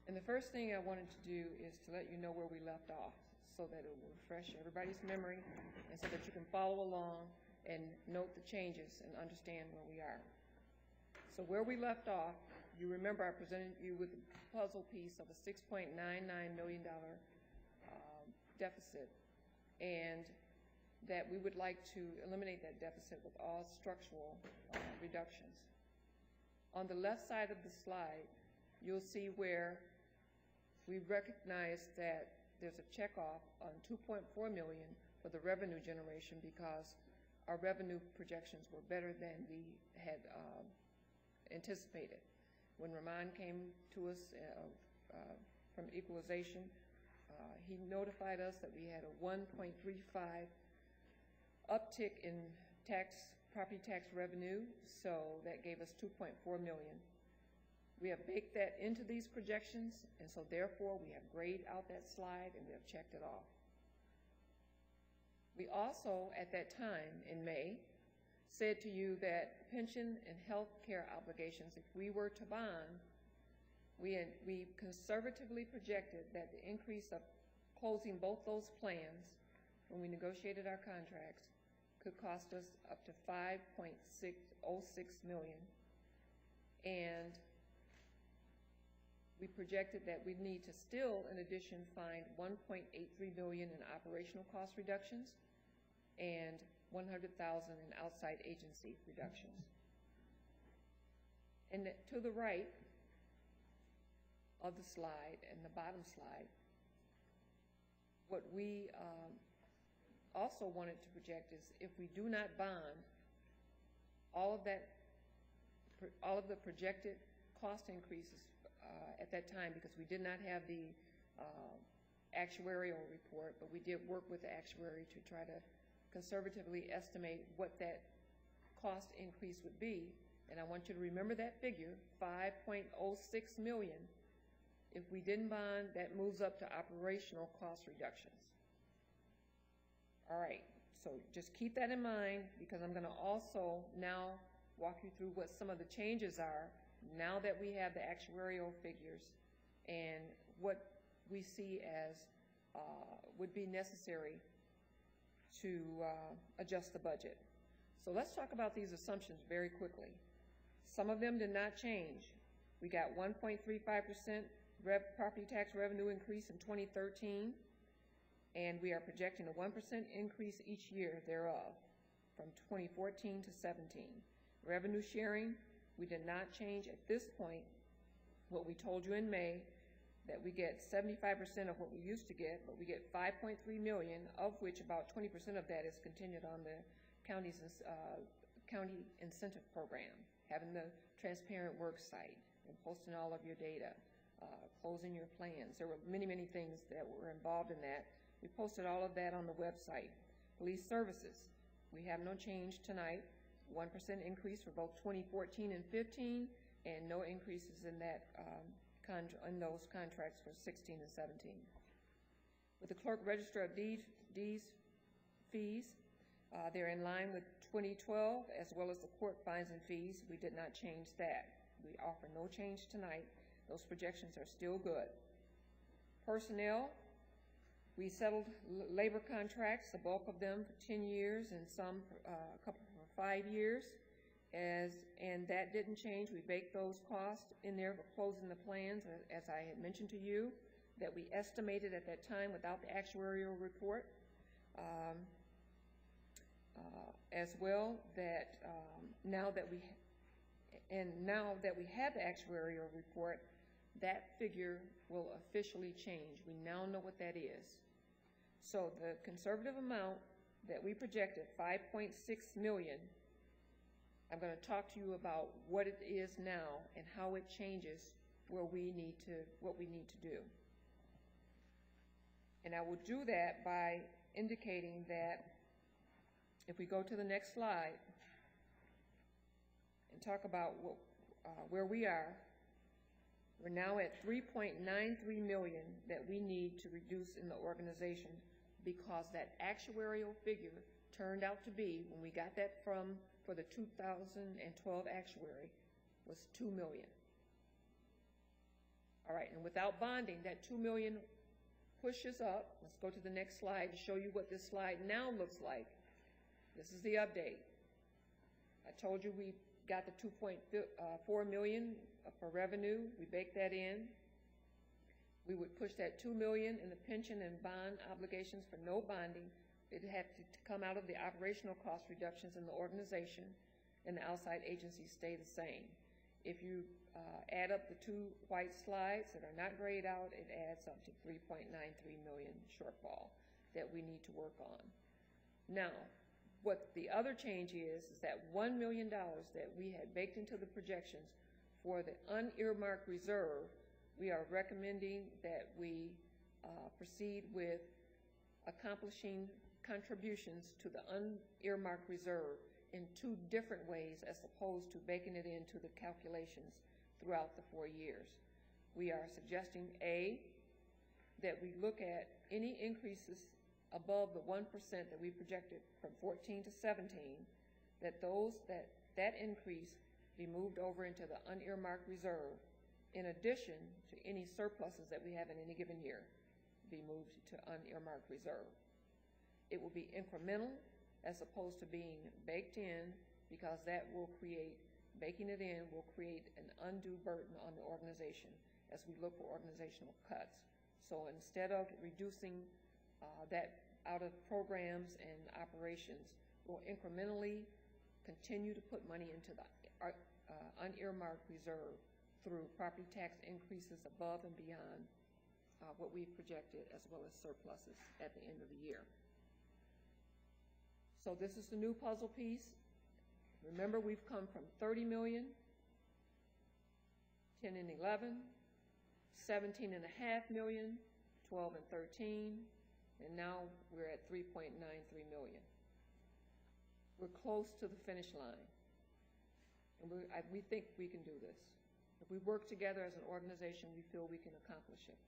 And the first thing I wanted to do is to let you know where we left off so that it will refresh everybody's memory and so that you can follow along and note the changes and understand where we are. So where we left off, you remember I presented you with a puzzle piece of a $6.99 million deficit, and that we would like to eliminate that deficit with all structural reductions. On the left side of the slide, you'll see where we recognize that there's a checkoff on $2.4 million for the revenue generation because our revenue projections were better than we had anticipated. When Rahman came to us from equalization, he notified us that we had a 1.35 uptick in property tax revenue, so that gave us $2.4 million. We have baked that into these projections, and so therefore we have grayed out that slide and we have checked it off. We also, at that time in May, said to you that pension and health care obligations, if we were to bond, we conservatively projected that the increase of closing both those plans when we negotiated our contracts could cost us up to $5.606 million. And we projected that we'd need to still, in addition, find $1.83 million in operational cost reductions and $100,000 in outside agency reductions. And to the right of the slide and the bottom slide, what we also wanted to project is if we do not bond, all of the projected cost increases at that time, because we did not have the actuarial report, but we did work with the actuary to try to conservatively estimate what that cost increase would be. And I want you to remember that figure, $5.06 million. If we didn't bond, that moves up to operational cost reductions. All right, so just keep that in mind, because I'm going to also now walk you through what some of the changes are now that we have the actuarial figures and what we see as would be necessary to adjust the budget. So let's talk about these assumptions very quickly. Some of them did not change. We got 1.35% property tax revenue increase in 2013, and we are projecting a 1% increase each year thereof from 2014 to 17. Revenue sharing, we did not change at this point what we told you in May, that we get 75% of what we used to get, but we get $5.3 million, of which about 20% of that is contingent on the county incentive program, having the transparent work site and posting all of your data, closing your plans. There were many, many things that were involved in that. We posted all of that on the website. Police services, we have no change tonight. 1% increase for both 2014 and 15, and no increases in that in those contracts for 16 and 17. With the clerk register of deeds fees, they're in line with 2012, as well as the court fines and fees. We did not change that. We offer no change tonight. Those projections are still good. Personnel, we settled labor contracts, the bulk of them for 10 years and some a couple for 5 years, and that didn't change. We baked those costs in there for closing the plans, as I had mentioned to you, that we estimated at that time without the actuarial report. As well, that now that we have the actuarial report, that figure will officially change. We now know what that is. So the conservative amount that we projected, $5.6 million, I'm going to talk to you about what it is now and how it changes what we need to do. And I will do that by indicating that if we go to the next slide and talk about where we are, we're now at $3.93 million that we need to reduce in the organization, because that actuarial figure turned out to be, when we got that for the 2012 actuary, was $2 million. All right, and without bonding, that $2 million pushes up. Let's go to the next slide to show you what this slide now looks like. This is the update. I told you we got the $2.4 million for revenue. We baked that in. We would push that $2 million in the pension and bond obligations for no bonding. It had to come out of the operational cost reductions in the organization, and the outside agencies stay the same. If you add up the two white slides that are not grayed out, it adds up to $3.93 million shortfall that we need to work on. Now, what the other change is that $1 million that we had baked into the projections for the unearmarked reserve, we are recommending that we proceed with accomplishing contributions to the unearmarked reserve in two different ways as opposed to baking it into the calculations throughout the 4 years. We are suggesting, A, that we look at any increases above the 1% that we projected from 14 to 17, that increase be moved over into the unearmarked reserve, in addition to any surpluses that we have in any given year be moved to unearmarked reserve. It will be incremental as opposed to being baked in, because that will create, baking it in will create an undue burden on the organization as we look for organizational cuts. So instead of reducing that out of programs and operations, we'll incrementally continue to put money into the unearmarked reserve through property tax increases above and beyond what we've projected, as well as surpluses at the end of the year. So this is the new puzzle piece. Remember, we've come from 30 million, 10 and 11, 17 and a half million, 12 and 13, and now we're at 3.93 million. We're close to the finish line, and we think we can do this. If we work together as an organization, we feel we can accomplish it.